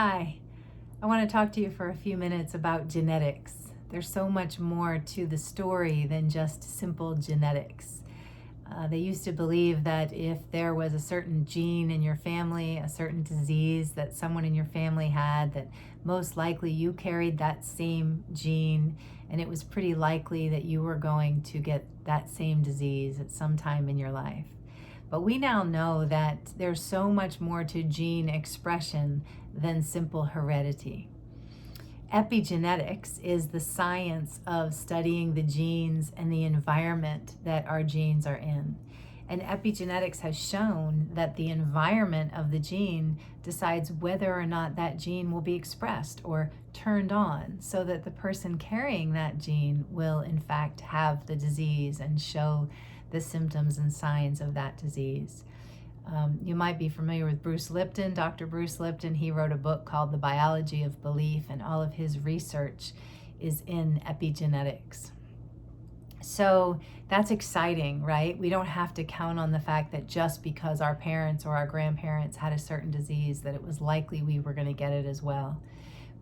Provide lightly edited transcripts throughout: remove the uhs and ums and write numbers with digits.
Hi, I want to talk to you for a few minutes about genetics. There's so much more to the story than just simple genetics. They used to believe that if there was a certain gene in your family, a certain disease that someone in your family had, that most likely you carried that same gene, and it was pretty likely that you were going to get that same disease at some time in your life. But we now know that there's so much more to gene expression than simple heredity. Epigenetics is the science of studying the genes and the environment that our genes are in. And epigenetics has shown that the environment of the gene decides whether or not that gene will be expressed or turned on, so that the person carrying that gene will in fact have the disease and show the symptoms and signs of that disease. You might be familiar with Bruce Lipton, Dr. Bruce Lipton. He wrote a book called The Biology of Belief, and all of his research is in epigenetics. So that's exciting, right? We don't have to count on the fact that just because our parents or our grandparents had a certain disease that it was likely we were going to get it as well.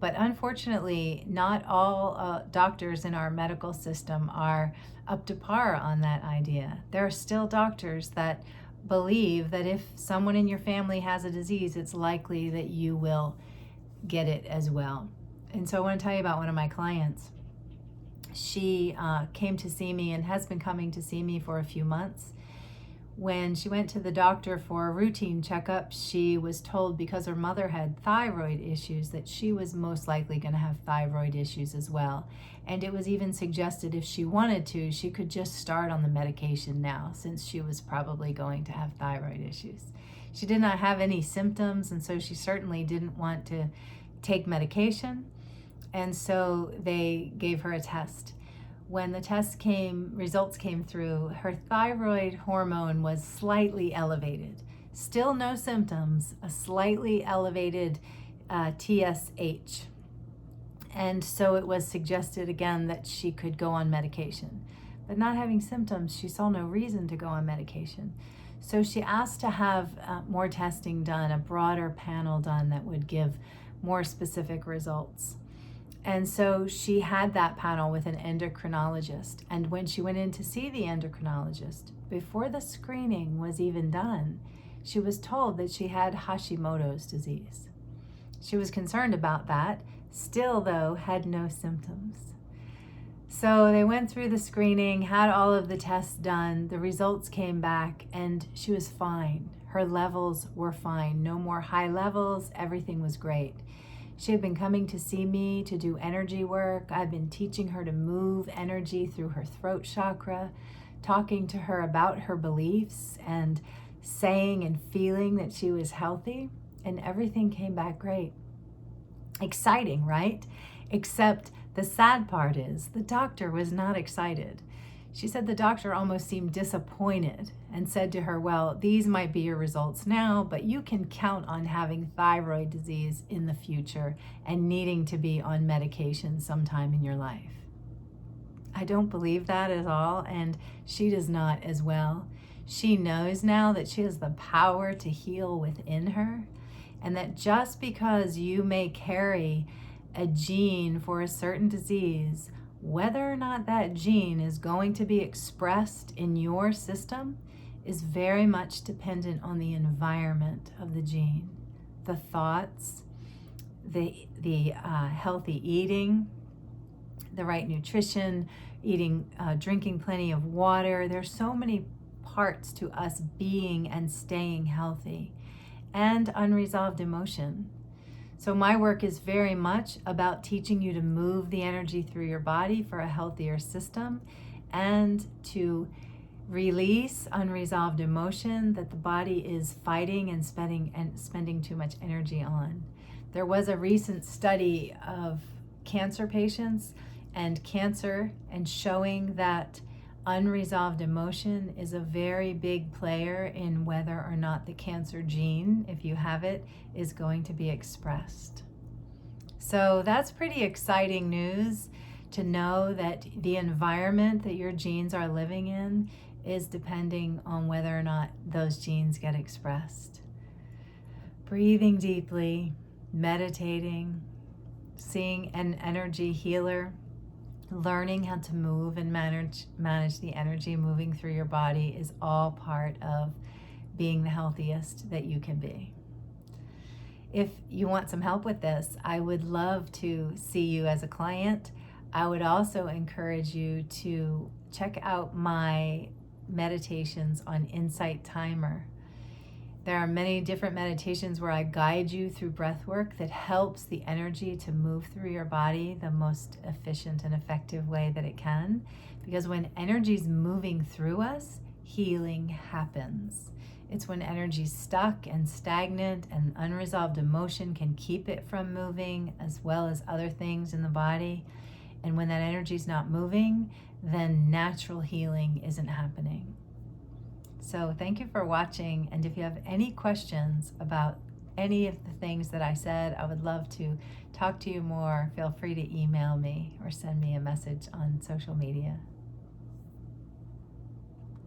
But unfortunately, not all doctors in our medical system are up to par on that idea. There are still doctors that believe that if someone in your family has a disease, it's likely that you will get it as well. And so I want to tell you about one of my clients. She came to see me and has been coming to see me for a few months. When she went to the doctor for a routine checkup, she was told because her mother had thyroid issues that she was most likely going to have thyroid issues as well. And it was even suggested if she wanted to, she could just start on the medication now, since she was probably going to have thyroid issues. She did not have any symptoms, and so she certainly didn't want to take medication. And so they gave her a test. When the results came through, her thyroid hormone was slightly elevated. Still no symptoms, a slightly elevated TSH. And so it was suggested again that she could go on medication. But not having symptoms, she saw no reason to go on medication. So she asked to have more testing done, a broader panel done that would give more specific results. And so she had that panel with an endocrinologist. And when she went in to see the endocrinologist, before the screening was even done, she was told that she had Hashimoto's disease. She was concerned about that, still though had no symptoms. So they went through the screening, had all of the tests done, the results came back, and she was fine. Her levels were fine, no more high levels, everything was great. She had been coming to see me to do energy work. I've been teaching her to move energy through her throat chakra, talking to her about her beliefs and saying and feeling that she was healthy, and everything came back great. Exciting, right? Except the sad part is the doctor was not excited. She said the doctor almost seemed disappointed and said to her, well, these might be your results now, but you can count on having thyroid disease in the future and needing to be on medication sometime in your life. I don't believe that at all, and she does not as well. She knows now that she has the power to heal within her, and that just because you may carry a gene for a certain disease, whether or not that gene is going to be expressed in your system is very much dependent on the environment of the gene, the thoughts, the healthy eating, the right nutrition, drinking plenty of water. There's so many parts to us being and staying healthy, and unresolved emotion. So my work is very much about teaching you to move the energy through your body for a healthier system, and to release unresolved emotion that the body is fighting and spending too much energy on. There was a recent study of cancer patients and cancer, and showing that unresolved emotion is a very big player in whether or not the cancer gene, if you have it, is going to be expressed. So that's pretty exciting news, to know that the environment that your genes are living in is depending on whether or not those genes get expressed. Breathing deeply, meditating, seeing an energy healer, learning how to move and manage the energy moving through your body is all part of being the healthiest that you can be. If you want some help with this, I would love to see you as a client. I would also encourage you to check out my meditations on Insight Timer. There are many different meditations where I guide you through breath work that helps the energy to move through your body the most efficient and effective way that it can. Because when energy is moving through us, healing happens. It's when energy's stuck and stagnant and unresolved emotion can keep it from moving, as well as other things in the body. And when that energy's not moving, then natural healing isn't happening. So thank you for watching, and if you have any questions about any of the things that I said, I would love to talk to you more. Feel free to email me or send me a message on social media.